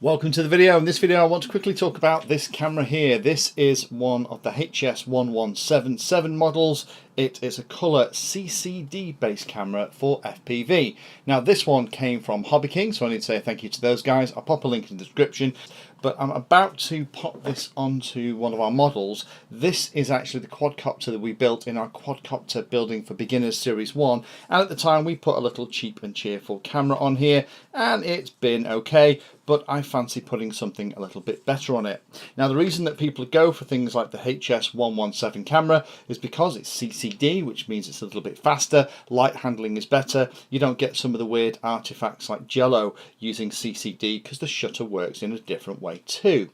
Welcome to the video. In this video I want to quickly talk about this camera here. This is one of the HS1177 models. It is a colour CCD based camera for FPV. Now this one came from Hobby King, so I need to say thank you to those guys. I'll pop a link in the description. But I'm about to pop this onto one of our models. This is actually the quadcopter that we built in our quadcopter building for beginners series 1, and at the time we put a little cheap and cheerful camera on here and it's been okay, but I fancy putting something a little bit better on it. Now the reason that people go for things like the HS117 camera is because it's CCD, which means it's a little bit faster, light handling is better, you don't get some of the weird artifacts like jello using CCD because the shutter works in a different way too.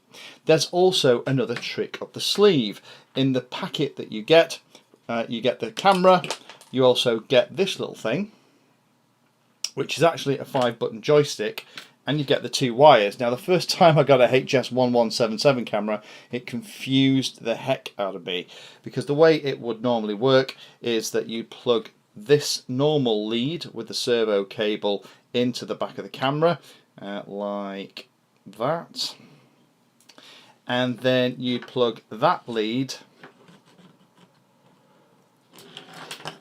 There's also another trick up the sleeve. In the packet that you get the camera, you also get this little thing, which is actually a 5-button joystick, and you get the 2 wires. Now the first time I got a HS1177 camera, it confused the heck out of me, because the way it would normally work is that you plug this normal lead with the servo cable into the back of the camera like that, and then you plug that lead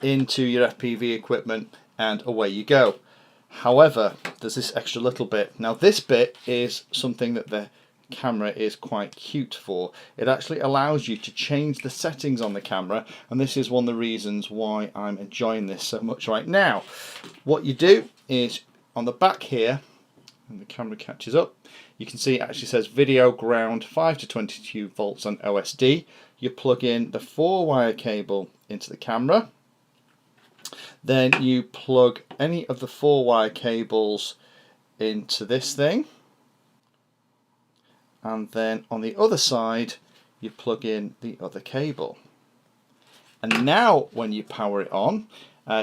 into your FPV equipment and away you go. However, there's this extra little bit. Now this bit is something that the camera is quite cute for. It actually allows you to change the settings on the camera, and this is one of the reasons why I'm enjoying this so much right now. What you do is on the back here, and the camera catches up, you can see it actually says video ground 5 to 22 volts on OSD. You plug in the 4-wire cable into the camera, then you plug any of the 4-wire cables into this thing, and then on the other side you plug in the other cable, and now when you power it on,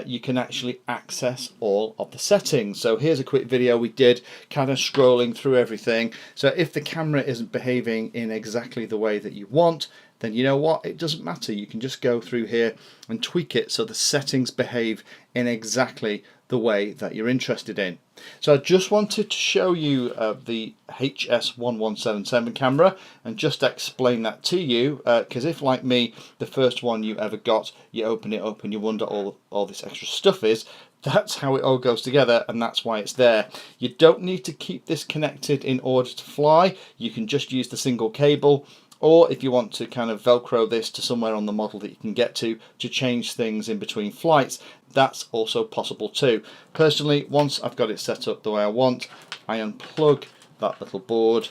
you can actually access all of the settings. So here's a quick video we did, kind of scrolling through everything. So if the camera isn't behaving in exactly the way that you want, then you know what, it doesn't matter. You can just go through here and tweak it so the settings behave in exactly the way that you're interested in. So I just wanted to show you the HS1177 camera and just explain that to you, because if, like me, the first one you ever got, you open it up and you wonder all this extra stuff is, that's how it all goes together, and that's why it's there. You don't need to keep this connected in order to fly. You can just use the single cable, or if you want to kind of velcro this to somewhere on the model that you can get to change things in between flights, that's also possible too. Personally, once I've got it set up the way I want, I unplug that little board,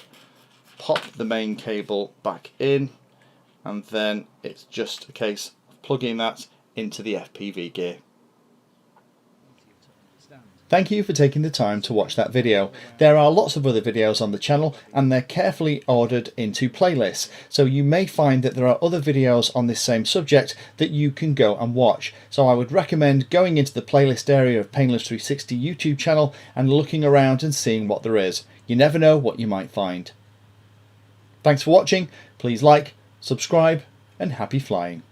pop the main cable back in, and then it's just a case of plugging that into the FPV gear. Thank you for taking the time to watch that video. There are lots of other videos on the channel and they're carefully ordered into playlists, so you may find that there are other videos on this same subject that you can go and watch. So I would recommend going into the playlist area of Painless 360 YouTube channel and looking around and seeing what there is. You never know what you might find. Thanks for watching. Please like, subscribe, and happy flying.